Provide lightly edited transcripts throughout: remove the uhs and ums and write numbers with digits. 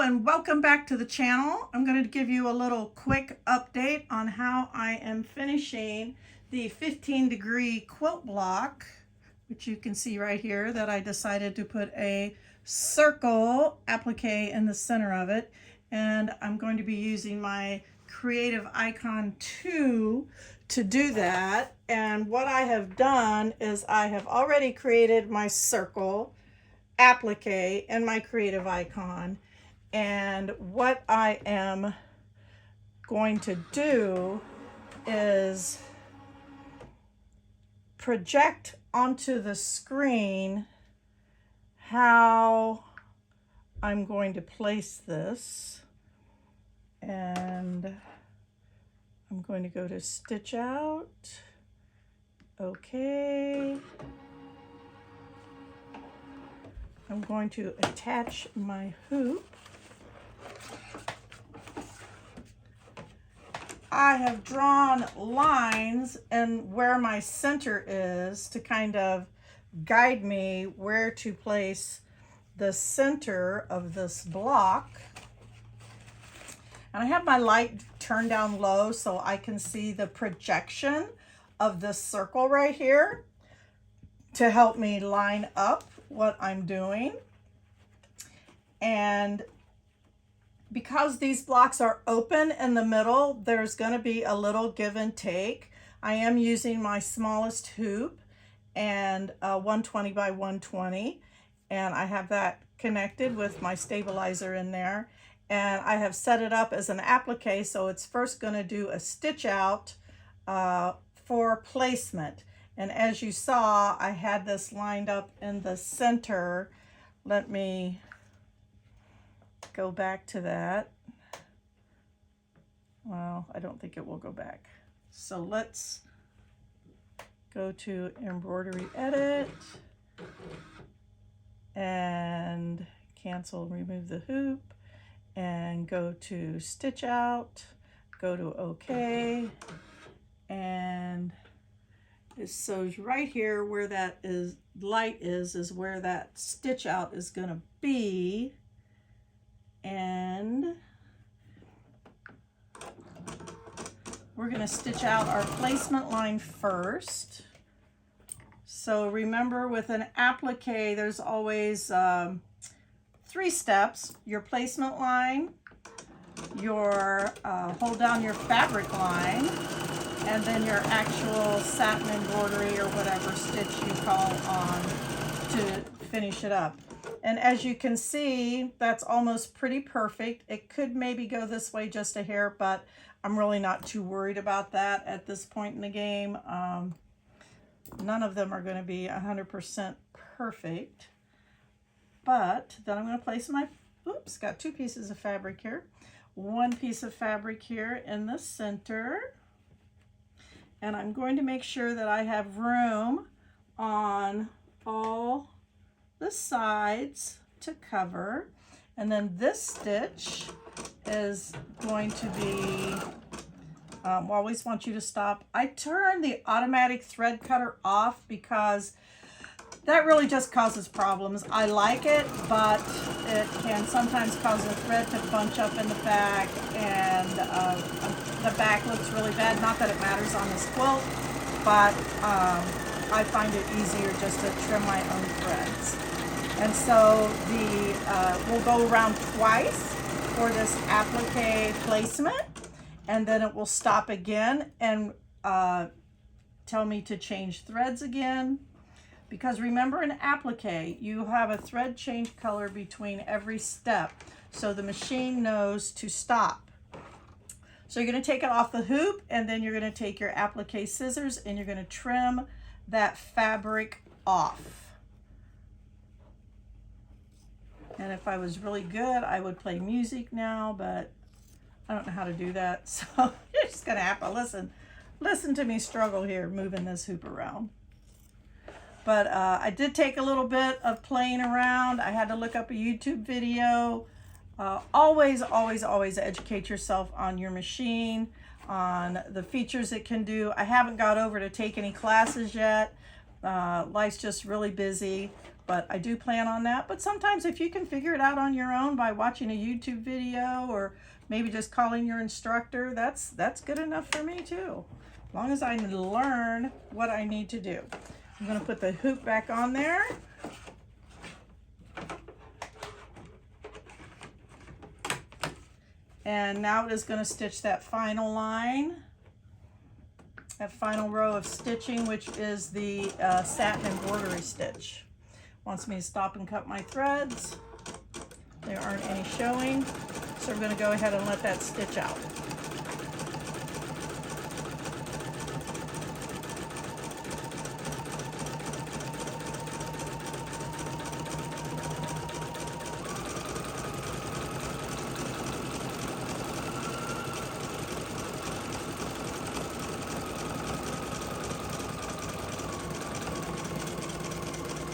and welcome back to the channel. I'm going to give you a little quick update on how I am finishing the 15-degree quilt block, which you can see right here that I decided to put a circle applique in the center of it. And I'm going to be using my Creative Icon 2 to do that. And what I have done is I have already created my circle applique in my Creative Icon. And what I am going to do is project onto the screen how I'm going to place this. And I'm going to go to Stitch Out. Okay. I'm going to attach my hoop. I have drawn lines and where my center is to kind of guide me where to place the center of this block. And I have my light turned down low so I can see the projection of this circle right here to help me line up what I'm doing. And because these blocks are open in the middle, there's going to be a little give and take. I am using my smallest hoop and 120 by 120, and I have that connected with my stabilizer in there. And I have set it up as an applique, so it's first going to do a stitch out for placement. And as you saw, I had this lined up in the center. Let me go back to that. Well, I don't think it will go back. So let's go to Embroidery Edit and cancel, remove the hoop, and go to Stitch Out, go to OK, and so right here where that is light is where that stitch out is going to be. And we're going to stitch out our placement line first. So remember, with an applique there's always 3 steps: your placement line, your hold down your fabric line, and then your actual satin embroidery or whatever stitch you call on to finish it up. And as you can see, that's almost pretty perfect. It could maybe go this way just a hair, but I'm really not too worried about that at this point in the game. None of them are going to be 100% perfect. But then I'm going to place my, oops, got 2 pieces of fabric here. 1 piece of fabric here in the center. And I'm going to make sure that I have room on all the sides to cover. And then this stitch is going to be, I always want you to stop. I turn the automatic thread cutter off because that really just causes problems. I like it, but it can sometimes cause the thread to bunch up in the back, and the back looks really bad. Not that it matters on this quilt, but I find it easier just to trim my own threads. And so we'll go around twice for this applique placement, and then it will stop again and tell me to change threads again. Because remember, in applique, you have a thread change color between every step, so the machine knows to stop. So you're going to take it off the hoop, and then you're going to take your applique scissors and you're going to trim that fabric off. And if I was really good, I would play music now, but I don't know how to do that. So you're just going to have to listen to me struggle here moving this hoop around. But I did take a little bit of playing around. I had to look up a YouTube video. Always educate yourself on your machine, on the features it can do. I haven't got over to take any classes yet. Life's just really busy. but I do plan on that. But sometimes if you can figure it out on your own by watching a YouTube video or maybe just calling your instructor, that's good enough for me too. As long as I learn what I need to do. I'm going to put the hoop back on there. And now it is going to stitch that final line, that final row of stitching, which is the satin embroidery stitch. Wants me to stop and cut my threads. There aren't any showing, so we're going to go ahead and let that stitch out.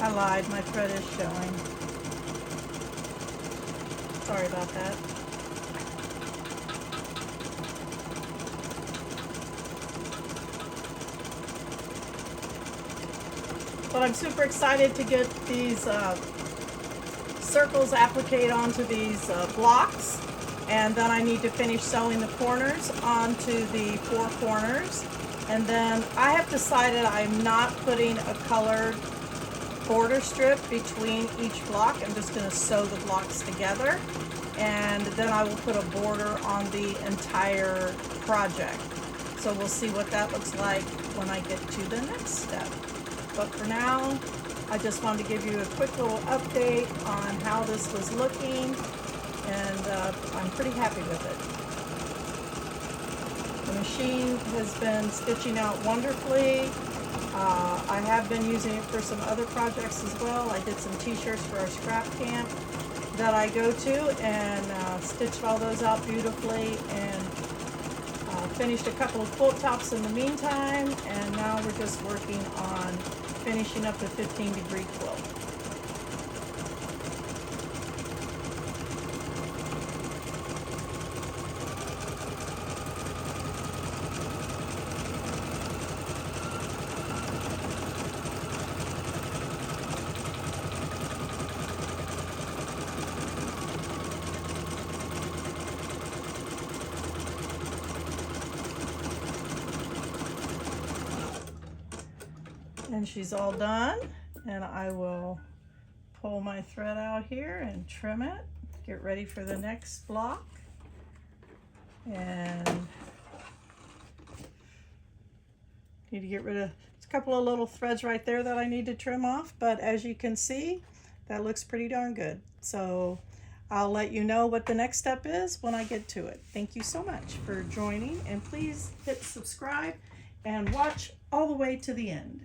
I lied, my thread is showing. Sorry about that. But I'm super excited to get these circles appliqued onto these blocks, and then I need to finish sewing the corners onto the four corners. And then I have decided I'm not putting a colored border strip between each block. I'm just going to sew the blocks together, and then I will put a border on the entire project. So we'll see what that looks like when I get to the next step. But for now, I just wanted to give you a quick little update on how this was looking, and I'm pretty happy with it. The machine has been stitching out wonderfully. I have been using it for some other projects as well. I did some t-shirts for our scrap camp that I go to, and stitched all those out beautifully, and finished a couple of quilt tops in the meantime, and now we're just working on finishing up the 15-degree quilt. And she's all done, and I will pull my thread out here and trim it, get ready for the next block. And need to get rid of a couple of little threads right there that I need to trim off, but as you can see, that looks pretty darn good. So I'll let you know what the next step is when I get to it. Thank you so much for joining, and please hit subscribe and watch all the way to the end.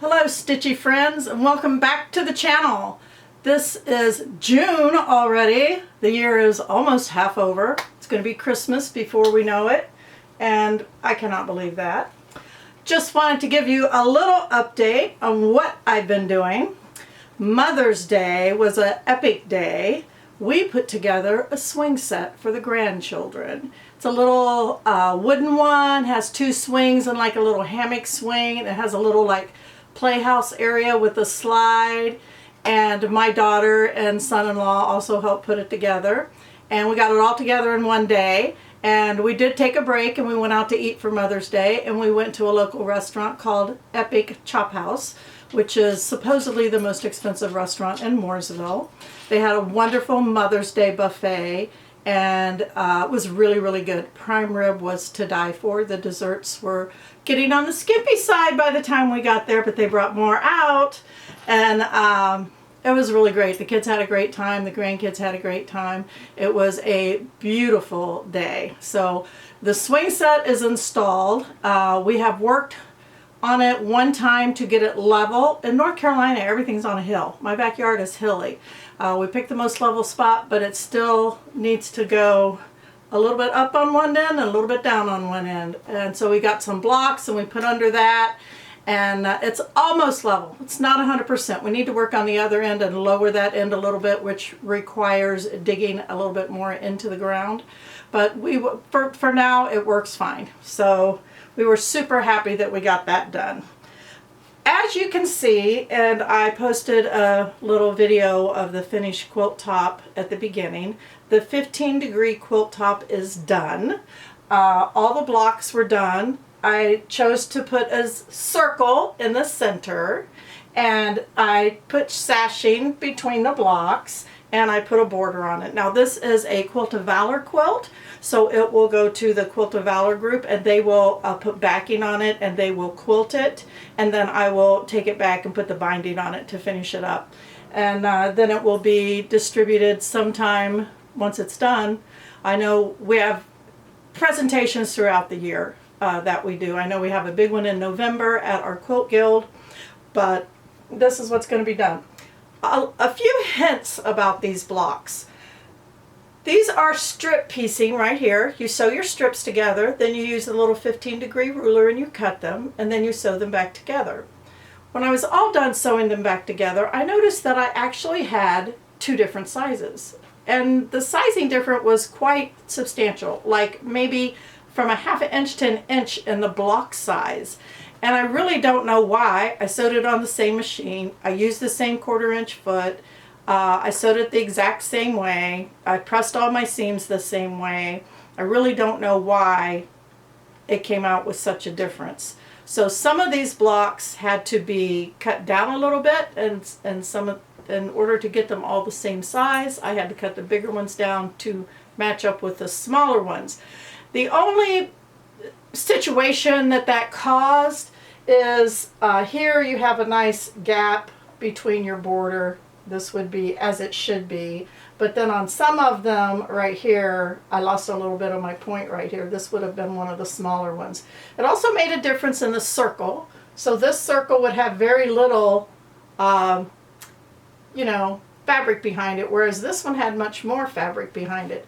Hello stitchy friends, and welcome back to the channel. This is June already. The year is almost half over. It's going to be Christmas before we know it, and I cannot believe that. Just wanted to give you a little update on what I've been doing. Mother's Day was an epic day. We put together a swing set for the grandchildren. It's a little wooden one, has two swings and like a little hammock swing. It has a little like playhouse area with a slide, and my daughter and son-in-law also helped put it together, and we got it all together in one day. And we did take a break, and we went out to eat for Mother's Day, and we went to a local restaurant called Epic Chop House, which is supposedly the most expensive restaurant in Mooresville. They had a wonderful Mother's Day buffet, and it was really, really good. Prime rib was to die for. The desserts were getting on the skimpy side by the time we got there, but they brought more out, and it was really great. The kids had a great time. The grandkids had a great time. It was a beautiful day. So the swing set is installed. We have worked on it one time to get it level. In North Carolina, everything's on a hill. My backyard is hilly. We picked the most level spot, but it still needs to go a little bit up on one end and a little bit down on one end. And so we got some blocks and we put under that, And it's almost level. It's not 100%. We need to work on the other end and lower that end a little bit, which requires digging a little bit more into the ground. But for now, it works fine. So we were super happy that we got that done. As you can see, and I posted a little video of the finished quilt top at the beginning, the 15-degree quilt top is done. All the blocks were done. I chose to put a circle in the center, and I put sashing between the blocks, and I put a border on it. Now this is a Quilt of Valor quilt, so it will go to the Quilt of Valor group, and they will put backing on it, and they will quilt it, and then I will take it back and put the binding on it to finish it up. And then it will be distributed sometime once it's done. I know we have presentations throughout the year that we do. I know we have a big one in November at our Quilt Guild, but this is what's going to be done. A few hints about these blocks. These are strip piecing right here. You sew your strips together, then you use a little 15-degree ruler and you cut them, and then you sew them back together. When I was all done sewing them back together, I noticed that I actually had two different sizes. And the sizing difference was quite substantial, like maybe from a ½ inch to an inch in the block size. And I really don't know why. I sewed it on the same machine. I used the same 1/4 inch foot. I sewed it the exact same way. I pressed all my seams the same way. I really don't know why it came out with such a difference. So some of these blocks had to be cut down a little bit, and some, in order to get them all the same size, I had to cut the bigger ones down to match up with the smaller ones. The only situation that caused is here you have a nice gap between your border. This would be as it should be, but then on some of them right here, I lost a little bit of my point right here. This would have been one of the smaller ones. It also made a difference in the circle. So this circle would have very little, you know, fabric behind it, whereas this one had much more fabric behind it.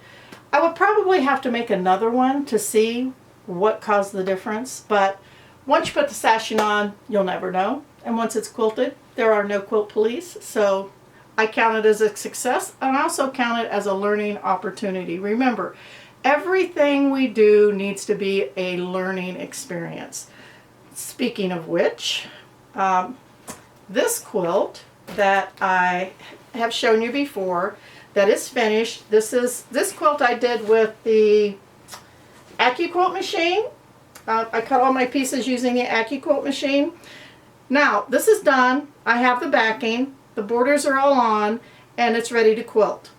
I would probably have to make another one to see what caused the difference, but once you put the sashing on, you'll never know. And once it's quilted, there are no quilt police, so I count it as a success, and I also count it as a learning opportunity. Remember, everything we do needs to be a learning experience. Speaking of which, this quilt that I have shown you before, that is finished. This quilt I did with the AccuQuilt machine. I cut all my pieces using the AccuQuilt machine. Now, this is done. I have the backing. The borders are all on, and it's ready to quilt.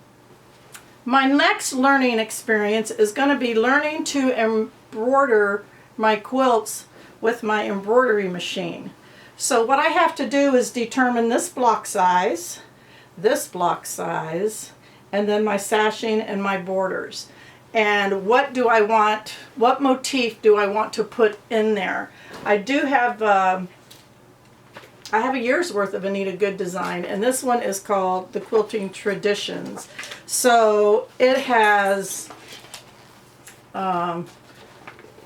My next learning experience is going to be learning to embroider my quilts with my embroidery machine. So what I have to do is determine this block size, and then my sashing and my borders. And what do I want, what motif do I want to put in there? I do have, I have a year's worth of Anita Good design, and this one is called The Quilting Traditions. So it has,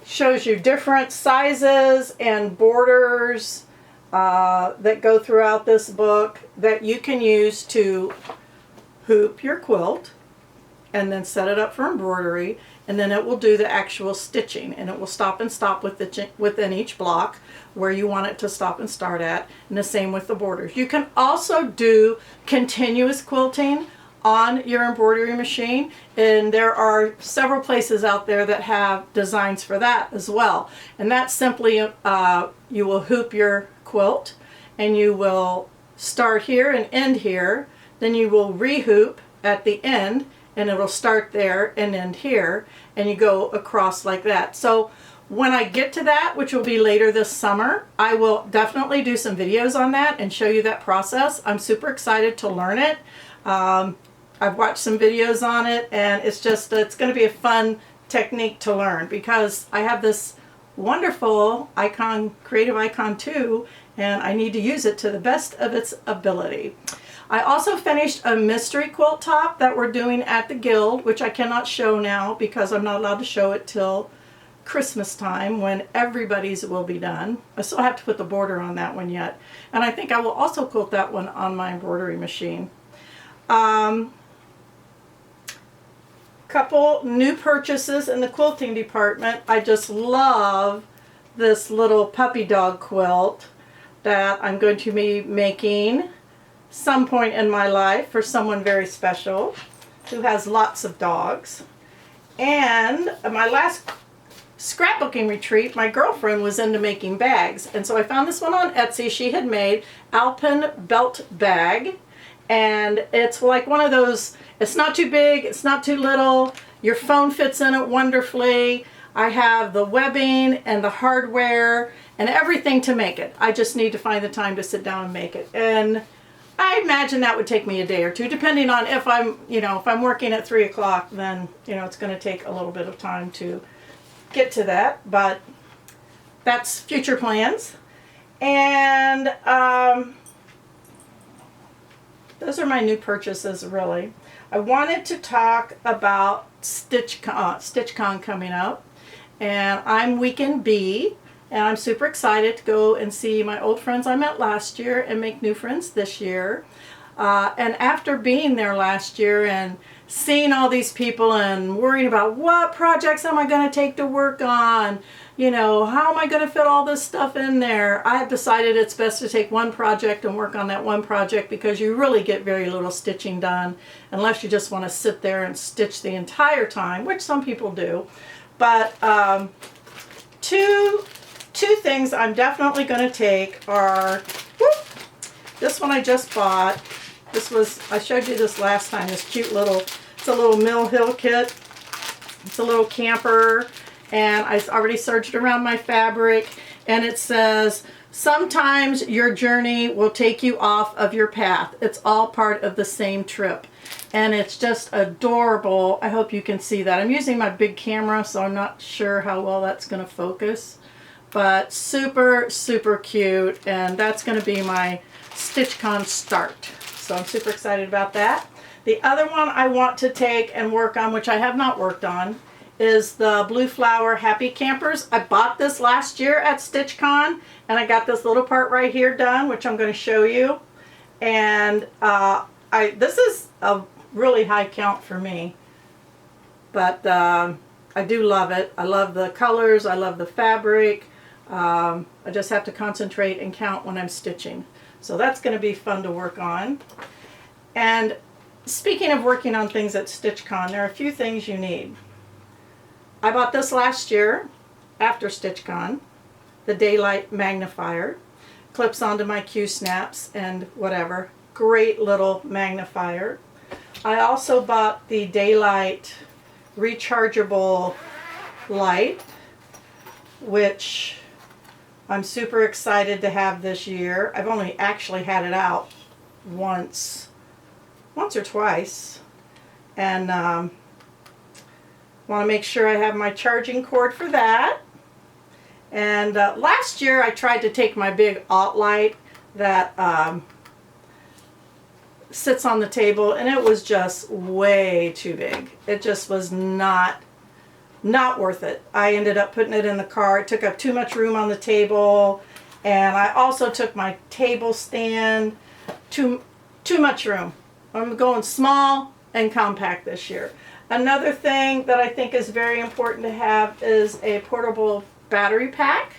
shows you different sizes and borders that go throughout this book that you can use to hoop your quilt and then set it up for embroidery, and then it will do the actual stitching, and it will stop and stop within each block where you want it to stop and start at, and the same with the borders. You can also do continuous quilting on your embroidery machine, and there are several places out there that have designs for that as well. And that's simply you will hoop your quilt, and you will start here and end here, then you will rehoop at the end, and it'll start there and end here, and you go across like that. So when I get to that, which will be later this summer, I will definitely do some videos on that and show you that process. I'm super excited to learn it. I've watched some videos on it, and it's going to be a fun technique to learn, because I have this wonderful icon, Creative Icon 2, and I need to use it to the best of its ability. I also finished a mystery quilt top that we're doing at the Guild, which I cannot show now because I'm not allowed to show it till Christmas time when everybody's will be done. I still have to put the border on that one yet. And I think I will also quilt that one on my embroidery machine. Couple new purchases in the quilting department. I just love this little puppy dog quilt that I'm going to be making some point in my life for someone very special who has lots of dogs. And my last scrapbooking retreat, my girlfriend was into making bags, and so I found this one on Etsy. She had made Alpen belt bag, and it's like one of those, it's not too big, it's not too little, your phone fits in it wonderfully. I have the webbing and the hardware and everything to make it. I just need to find the time to sit down and make it. And I imagine that would take me a day or two, depending on if I'm, if I'm working at 3 o'clock, then, it's going to take a little bit of time to get to that, but that's future plans. And those are my new purchases, really. I wanted to talk about StitchCon coming up, and I'm weekend B, and I'm super excited to go and see my old friends I met last year and make new friends this year. And after being there last year and seeing all these people and worrying about what projects am I going to take to work on, how am I going to fit all this stuff in there, I have decided it's best to take one project and work on that one project, because you really get very little stitching done unless you just want to sit there and stitch the entire time, which some people do. But two things I'm definitely going to take are, this one I just bought. I showed you this last time, this cute little, it's a little Mill Hill kit. It's a little camper, and I already serged around my fabric, and it says, sometimes your journey will take you off of your path. It's all part of the same trip. And it's just adorable. I hope you can see that. I'm using my big camera, so I'm not sure how well that's going to focus. But super, super cute, and that's going to be my StitchCon start. So I'm super excited about that. The other one I want to take and work on, which I have not worked on, is the Blue Flower Happy Campers. I bought this last year at StitchCon, and I got this little part right here done, which I'm going to show you. And this is a really high count for me, but I do love it. I love the colors. I love the fabric. I just have to concentrate and count when I'm stitching. So that's going to be fun to work on. And speaking of working on things at StitchCon, there are a few things you need. I bought this last year after StitchCon, the Daylight Magnifier. Clips onto my Q-snaps and whatever. Great little magnifier. I also bought the Daylight rechargeable light, which I'm super excited to have this year. I've only actually had it out once or twice, and want to make sure I have my charging cord for that. And last year I tried to take my big alt light that sits on the table, and it was just way too big. It just was not worth it. I ended up putting it in the car. It took up too much room on the table, and I also took my table stand, too much room. I'm going small and compact this year. Another thing that I think is very important to have is a portable battery pack.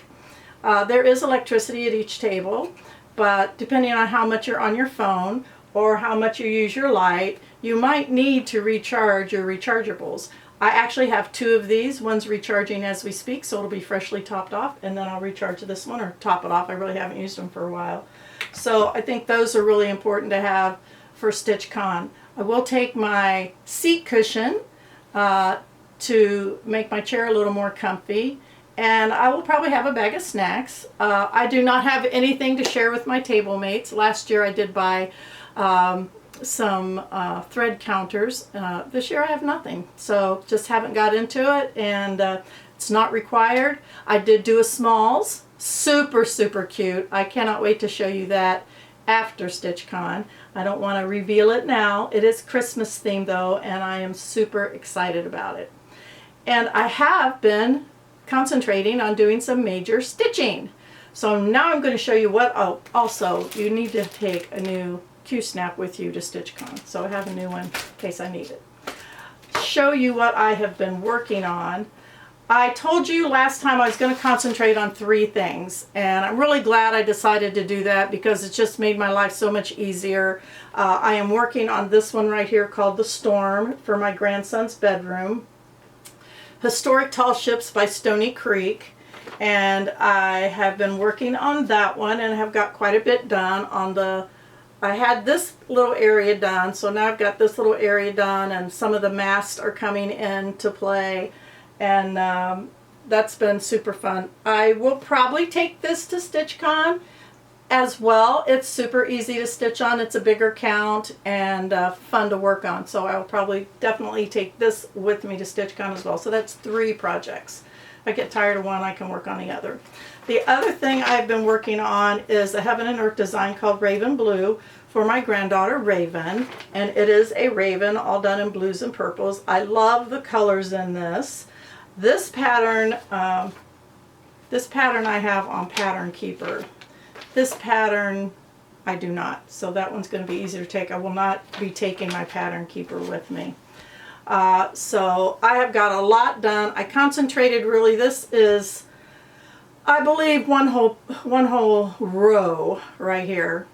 There is electricity at each table, but depending on how much you're on your phone or how much you use your light, you might need to recharge your rechargeables. I actually have 2 of these. One's recharging as we speak, so it'll be freshly topped off, and then I'll recharge this one or top it off. I really haven't used them for a while. So I think those are really important to have for StitchCon. I will take my seat cushion to make my chair a little more comfy, and I will probably have a bag of snacks. I do not have anything to share with my table mates. Last year I did buy some thread counters. This year I have nothing, so just haven't got into it, and it's not required. I did do a smalls, super cute. I cannot wait to show you that after StitchCon. I don't want to reveal it now. It is Christmas themed though, and I am super excited about it. And I have been concentrating on doing some major stitching. So now I'm going to show you what, oh, also you need to take a new Q-snap with you to StitchCon. So I have a new one in case I need it. Show you what I have been working on. I told you last time I was going to concentrate on 3 things, and I'm really glad I decided to do that because it's just made my life so much easier. I am working on this one right here called The Storm for my grandson's bedroom. Historic Tall Ships by Stony Creek, and I have been working on that one and have got quite a bit done on the, I had this little area done, so now I've got this little area done, and some of the masts are coming into play. And that's been super fun. I will probably take this to StitchCon as well. It's super easy to stitch on. It's a bigger count and fun to work on. So I will probably definitely take this with me to StitchCon as well. So that's 3 projects. If I get tired of one, I can work on the other. The other thing I've been working on is a Heaven and Earth design called Raven Blue for my granddaughter Raven. And it is a raven all done in blues and purples. I love the colors in this. This pattern I have on Pattern Keeper. This pattern I do not, so that one's going to be easier to take. I will not be taking my Pattern Keeper with me. So I have got a lot done. I concentrated really. This is, I believe, one whole row right here,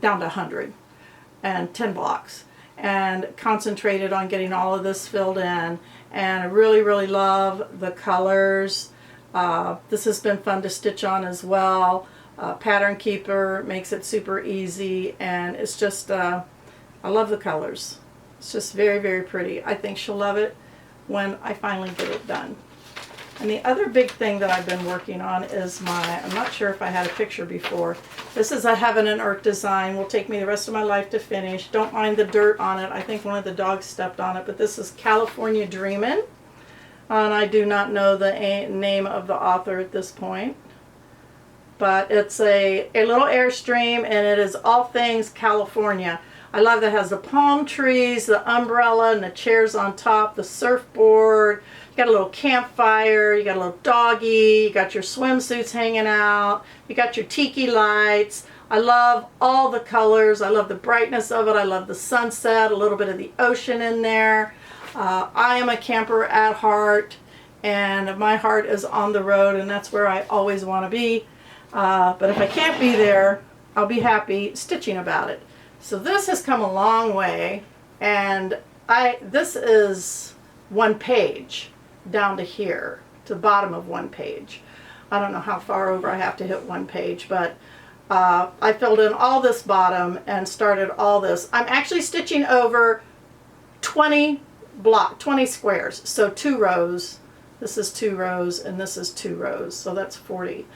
down to 100 and 10 blocks, and concentrated on getting all of this filled in. And I really, really love the colors. This has been fun to stitch on as well. Pattern Keeper makes it super easy, and it's just, I love the colors. It's just very, very pretty. I think she'll love it when I finally get it done. And the other big thing that I've been working on is my, I'm not sure if I had a picture before. This is a Heaven and Earth design. Will take me the rest of my life to finish. Don't mind the dirt on it. I think one of the dogs stepped on it, but this is California Dreamin'. And I do not know the name of the author at this point. But it's a little Airstream, and it is all things California. I love that it has the palm trees, the umbrella, and the chairs on top, the surfboard. You got a little campfire, you got a little doggy, you got your swimsuits hanging out, you got your tiki lights. I love all the colors. I love the brightness of it. I love the sunset, a little bit of the ocean in there. I am a camper at heart, and my heart is on the road, and that's where I always want to be. But if I can't be there, I'll be happy stitching about it. So this has come a long way, and this is 1 page down to here, to the bottom of 1 page. I don't know how far over I have to hit 1 page, but I filled in all this bottom and started all this. I'm actually stitching over 20 squares, so 2 rows. This is 2 rows, and this is 2 rows, so that's 40.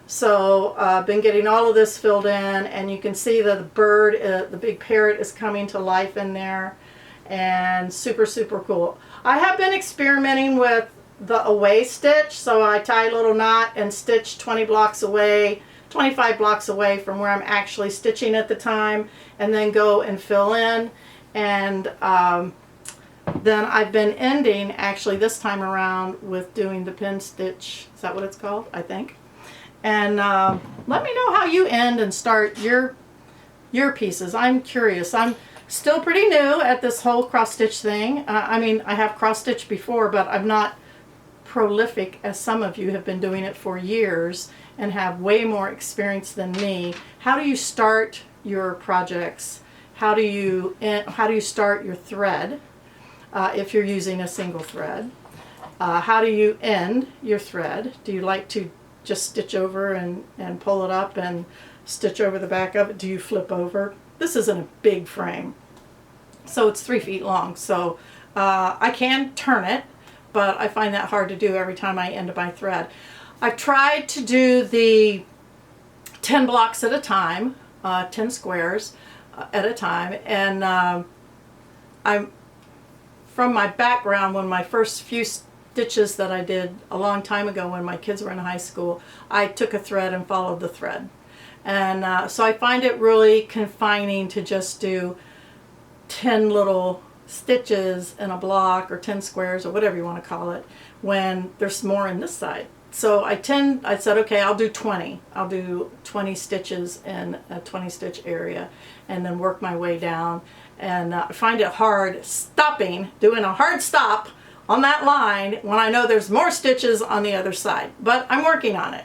So I've been getting all of this filled in, and you can see that the bird, the big parrot, is coming to life in there, and super, super cool. I have been experimenting with the away stitch, so I tie a little knot and stitch 20 blocks away, 25 blocks away from where I'm actually stitching at the time, and then go and fill in. And then I've been ending, actually this time around, with doing the pin stitch. Is that what it's called? I think. And let me know how you end and start your pieces. I'm curious. I'm still pretty new at this whole cross stitch thing. I mean, I have cross stitched before, but I'm not prolific as some of you have been doing it for years and have way more experience than me. How do you start your projects? How do you start your thread if you're using a single thread? How do you end your thread? Do you like to just stitch over and pull it up and stitch over the back of it? Do you flip over? This isn't a big frame, so it's 3 feet long, so I can turn it, but I find that hard to do every time I end my thread. I've tried to do the 10 blocks at a time, 10 squares at a time, and I'm, from my background, when my first few stitches that I did a long time ago when my kids were in high school, I took a thread and followed the thread. And so I find it really confining to just do 10 little stitches in a block or 10 squares or whatever you want to call it when there's more in this side. So I said, okay, I'll do 20. I'll do 20 stitches in a 20 stitch area and then work my way down. And I find it hard doing a hard stop on that line when I know there's more stitches on the other side, but I'm working on it.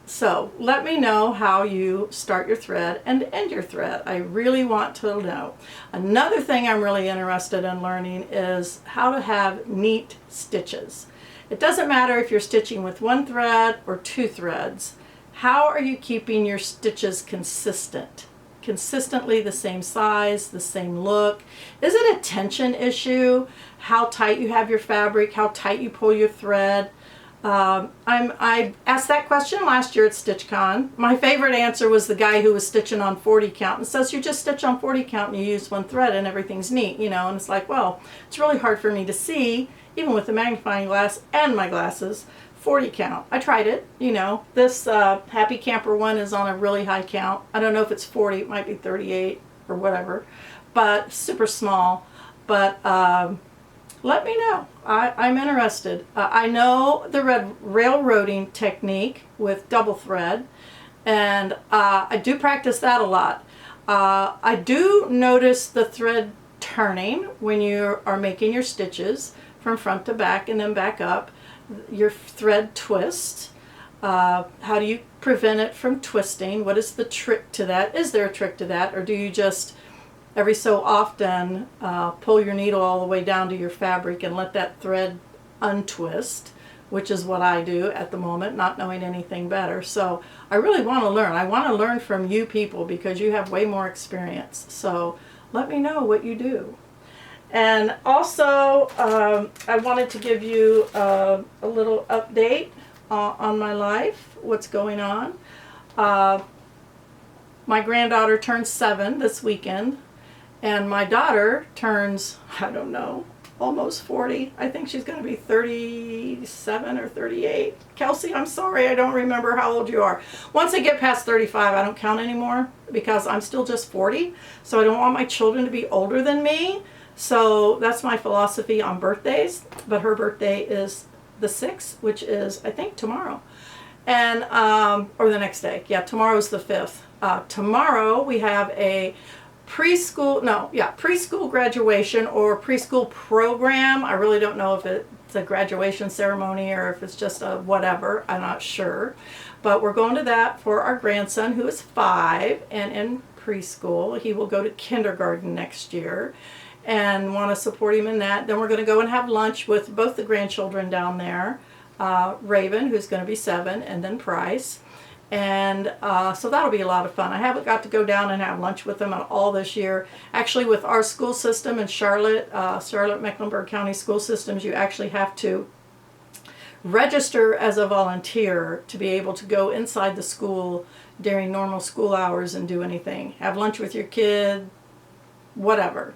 So let me know how you start your thread and end your thread. I really want to know. Another thing I'm really interested in learning is how to have neat stitches. It doesn't matter if you're stitching with one thread or two threads. How are you keeping your stitches consistent? Consistently the same size, the same look? Is it a tension issue? How tight you have your fabric, how tight you pull your thread? I asked that question last year at StitchCon. My favorite answer was the guy who was stitching on 40 count and says, you just stitch on 40 count and you use one thread and everything's neat, you know, and it's like, well, it's really hard for me to see, even with the magnifying glass and my glasses, 40 count. I tried it, you know. This Happy Camper one is on a really high count. I don't know if it's 40, it might be 38 or whatever, but super small. But let me know. I'm interested. I know the railroading technique with double thread, and I do practice that a lot. I do notice the thread turning when you are making your stitches from front to back and then back up. Your thread twists. How do you prevent it from twisting? What is the trick to that? Is there a trick to that, or do you just every so often pull your needle all the way down to your fabric and let that thread untwist, which is what I do at the moment, not knowing anything better. So I really want to learn. I want to learn from you people because you have way more experience. So let me know what you do. And also, I wanted to give you a little update on my life, what's going on. My granddaughter turns 7 this weekend. And my daughter turns, I don't know, almost 40. I think she's going to be 37 or 38. Kelsey, I'm sorry, I don't remember how old you are. Once I get past 35, I don't count anymore because I'm still just 40. So I don't want my children to be older than me. So that's my philosophy on birthdays. But her birthday is the 6th, which is, I think, tomorrow. And, or the next day. Yeah, tomorrow's the 5th. Tomorrow we have a preschool graduation or preschool program. I really don't know if it's a graduation ceremony or if it's just a whatever. I'm not sure. But we're going to that for our grandson who is 5 and in preschool. He will go to kindergarten next year and want to support him in that. Then we're going to go and have lunch with both the grandchildren down there. Raven, who's going to be 7, and then Price. And so that'll be a lot of fun. I haven't got to go down and have lunch with them at all this year. Actually, with our school system in Charlotte, Mecklenburg County school systems, you actually have to register as a volunteer to be able to go inside the school during normal school hours and do anything. Have lunch with your kid, whatever.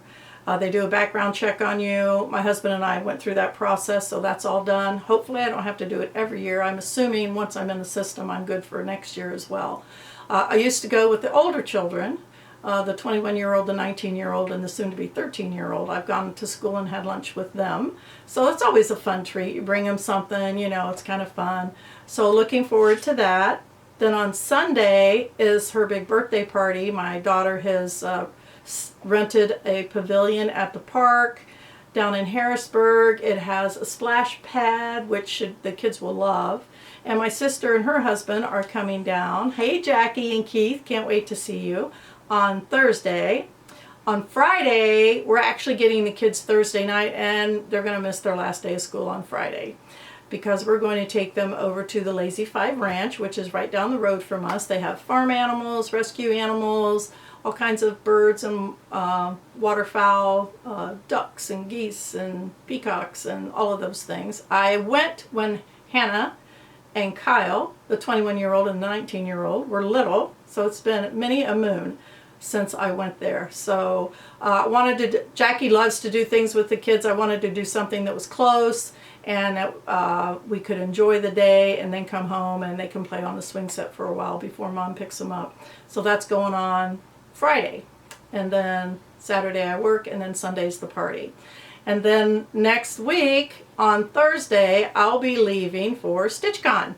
They do a background check on you. My husband and I went through that process, so that's all done. Hopefully I don't have to do it every year. I'm assuming once I'm in the system, I'm good for next year as well. I used to go with the older children, the 21-year-old, the 19-year-old, and the soon-to-be 13-year-old. I've gone to school and had lunch with them. So that's always a fun treat. You bring them something, you know, it's kind of fun. So looking forward to that. Then on Sunday is her big birthday party. My daughter has rented a pavilion at the park down in Harrisburg. It has a splash pad, which the kids will love. And my sister and her husband are coming down. Hey, Jackie and Keith, can't wait to see you on Thursday. On Friday, we're actually getting the kids Thursday night, and they're going to miss their last day of school on Friday because we're going to take them over to the Lazy 5 Ranch, which is right down the road from us. They have farm animals, rescue animals, all kinds of birds and waterfowl, ducks and geese and peacocks and all of those things. I went when Hannah and Kyle, the 21-year-old and the 19-year-old, were little, so it's been many a moon since I went there. So Jackie loves to do things with the kids. I wanted to do something that was close and that we could enjoy the day and then come home and they can play on the swing set for a while before Mom picks them up. So that's going on Friday. And then Saturday I work, and then Sunday's the party. And then next week on Thursday, I'll be leaving for StitchCon.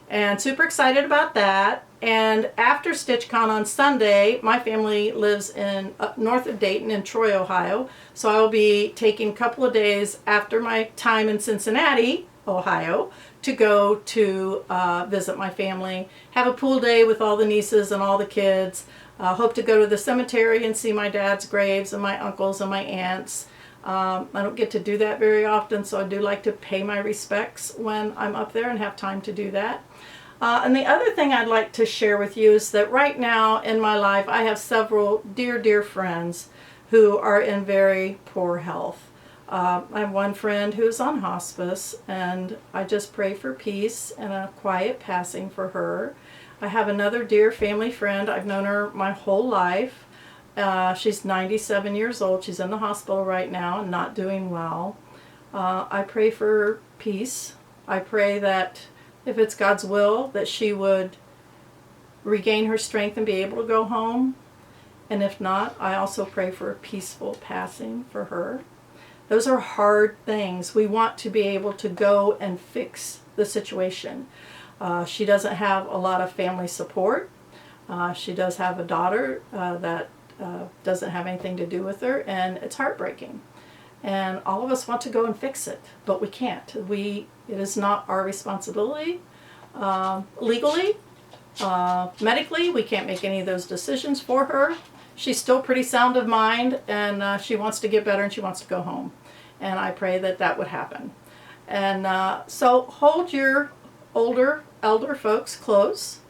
And super excited about that. And after StitchCon on Sunday, my family lives in north of Dayton in Troy, Ohio. So I'll be taking a couple of days after my time in Cincinnati, Ohio, to go to visit my family, have a pool day with all the nieces and all the kids. Hope to go to the cemetery and see my dad's graves and my uncles and my aunts. I don't get to do that very often, so I do like to pay my respects when I'm up there and have time to do that. And the other thing I'd like to share with you is that right now in my life I have several dear friends who are in very poor health. I have one friend who's on hospice, and I just pray for peace and a quiet passing for her. I have another dear family friend. I've known her my whole life. She's 97 years old. She's in the hospital right now and not doing well. I pray for peace. I pray that if it's God's will, that she would regain her strength and be able to go home. And if not, I also pray for a peaceful passing for her. Those are hard things. We want to be able to go and fix the situation. She doesn't have a lot of family support. She does have a daughter that doesn't have anything to do with her, and it's heartbreaking. And all of us want to go and fix it, but we can't. It is not our responsibility. Legally, medically, we can't make any of those decisions for her. She's still pretty sound of mind, and she wants to get better and she wants to go home. And I pray that that would happen. And so hold your elder folks close.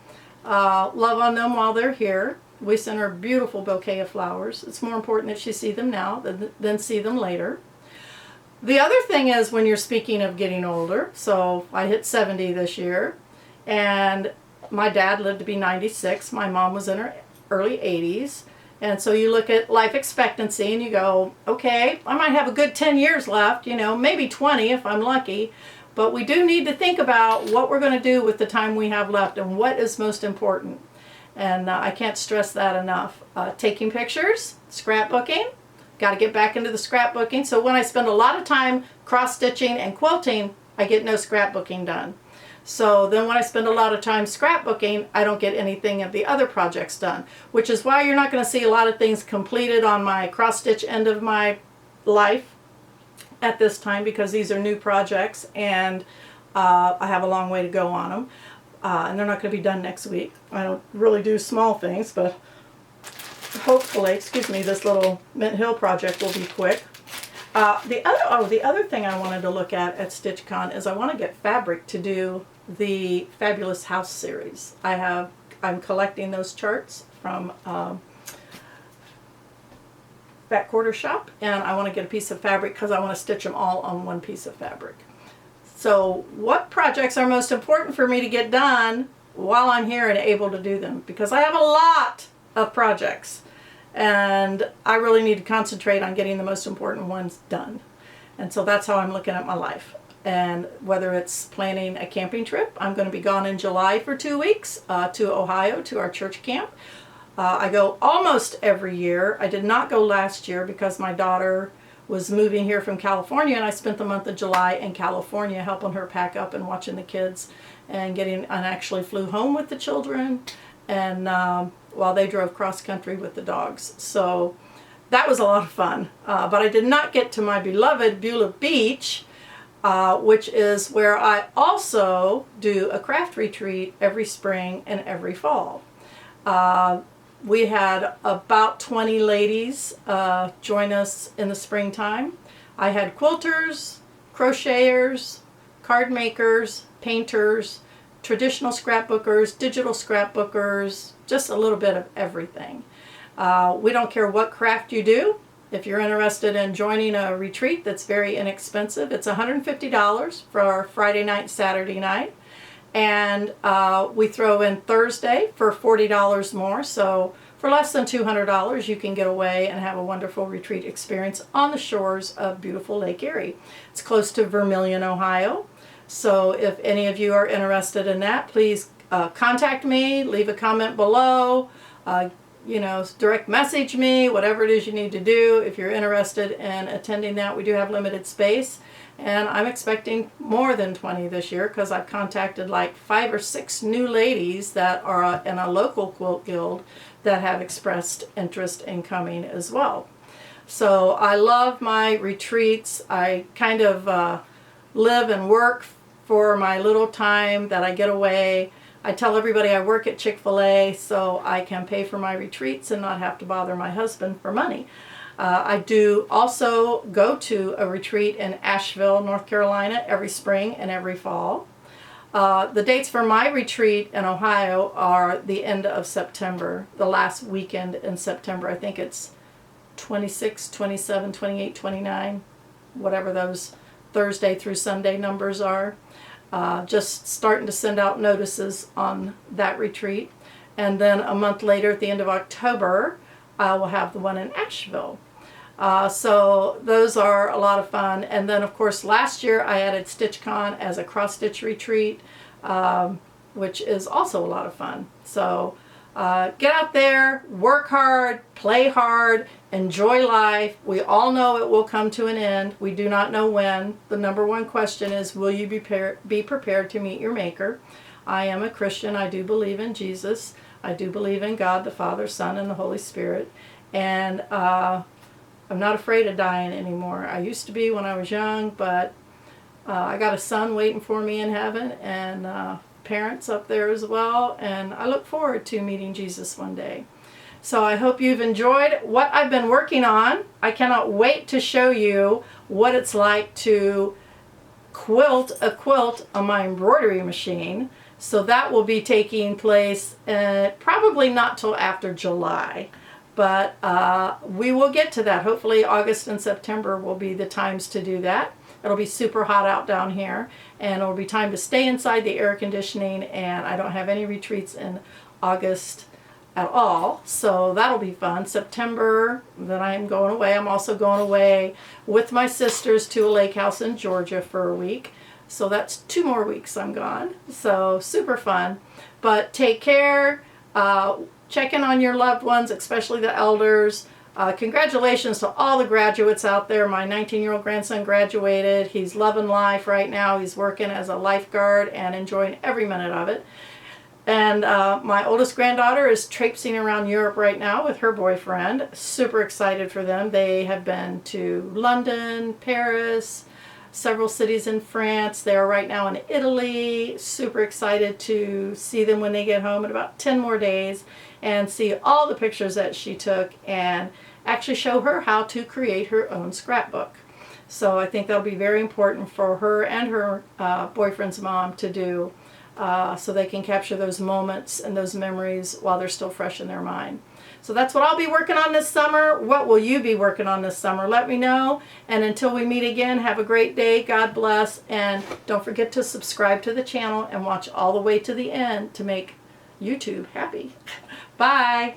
Love on them while they're here. We send her a beautiful bouquet of flowers. It's more important that she see them now than see them later. The other thing is, when you're speaking of getting older, so I hit 70 this year, and my dad lived to be 96. My mom was in her early 80s. And so you look at life expectancy and you go, okay, I might have a good 10 years left, you know, maybe 20 if I'm lucky. But we do need to think about what we're going to do with the time we have left and what is most important. And I can't stress that enough. Taking pictures, scrapbooking, got to get back into the scrapbooking. So when I spend a lot of time cross-stitching and quilting, I get no scrapbooking done. So then when I spend a lot of time scrapbooking, I don't get anything of the other projects done, which is why you're not going to see a lot of things completed on my cross-stitch end of my life at this time, because these are new projects and I have a long way to go on them. And they're not going to be done next week. I don't really do small things, but hopefully, this little Mint Hill project will be quick. The other thing I wanted to look at StitchCon is I want to get fabric to do the Fabulous House series. I'm collecting those charts from Fat Quarter Shop, and I want to get a piece of fabric because I want to stitch them all on one piece of fabric. So what projects are most important for me to get done while I'm here and able to do them? Because I have a lot of projects and I really need to concentrate on getting the most important ones done. And so that's how I'm looking at my life. And whether it's planning a camping trip, I'm going to be gone in July for 2 weeks to Ohio to our church camp. I go almost every year. I did not go last year because my daughter was moving here from California, and I spent the month of July in California helping her pack up and watching the kids and actually flew home with the children, and while they drove cross country with the dogs. So that was a lot of fun. But I did not get to my beloved Beulah Beach, which is where I also do a craft retreat every spring and every fall. We had about 20 ladies join us in the springtime. I had quilters, crocheters, card makers, painters, traditional scrapbookers, digital scrapbookers, just a little bit of everything. We don't care what craft you do. If you're interested in joining a retreat that's very inexpensive, it's $150 for Friday night, Saturday night. And we throw in Thursday for $40 more. So for less than $200, you can get away and have a wonderful retreat experience on the shores of beautiful Lake Erie. It's close to Vermilion, Ohio. So if any of you are interested in that, please contact me, leave a comment below. you know, direct message me, whatever it is you need to do. If you're interested in attending that, we do have limited space. And I'm expecting more than 20 this year because I've contacted like 5 or 6 new ladies that are in a local quilt guild that have expressed interest in coming as well. So I love my retreats. I kind of live and work for my little time that I get away. I tell everybody I work at Chick-fil-A so I can pay for my retreats and not have to bother my husband for money. I do also go to a retreat in Asheville, North Carolina every spring and every fall. The dates for my retreat in Ohio are the end of September, the last weekend in September. I think it's 26, 27, 28, 29, whatever those Thursday through Sunday numbers are. Just starting to send out notices on that retreat. And then a month later, at the end of October, I will have the one in Asheville. So those are a lot of fun. And then, of course, last year I added StitchCon as a cross-stitch retreat, which is also a lot of fun. So get out there, work hard, play hard, enjoy life. We all know it will come to an end. We do not know when. The number one question is, will you be prepared to meet your Maker? I am a Christian. I do believe in Jesus. I do believe in God, the Father, Son, and the Holy Spirit. And I'm not afraid of dying anymore. I used to be when I was young, but I got a son waiting for me in heaven, and parents up there as well, and I look forward to meeting Jesus one day. So I hope you've enjoyed what I've been working on. I cannot wait to show you what it's like to quilt a quilt on my embroidery machine. So that will be taking place probably not till after July. But we will get to that. Hopefully August and September will be the times to do that. It'll be super hot out down here, and it'll be time to stay inside the air conditioning, and I don't have any retreats in August at all, so that'll be fun. September, then I'm going away. I'm also going away with my sisters to a lake house in Georgia for a week. So that's 2 more weeks I'm gone. So super fun. But take care. Check in on your loved ones, especially the elders. Congratulations to all the graduates out there. My 19-year-old grandson graduated. He's loving life right now. He's working as a lifeguard and enjoying every minute of it. And my oldest granddaughter is traipsing around Europe right now with her boyfriend. Super excited for them. They have been to London, Paris, several cities in France. They are right now in Italy. Super excited to see them when they get home in about 10 more days and see all the pictures that she took and actually show her how to create her own scrapbook. So I think that'll be very important for her and her boyfriend's mom to do, so they can capture those moments and those memories while they're still fresh in their mind. So that's what I'll be working on this summer. What will you be working on this summer? Let me know. And until we meet again, have a great day. God bless. And don't forget to subscribe to the channel and watch all the way to the end to make YouTube happy. Bye.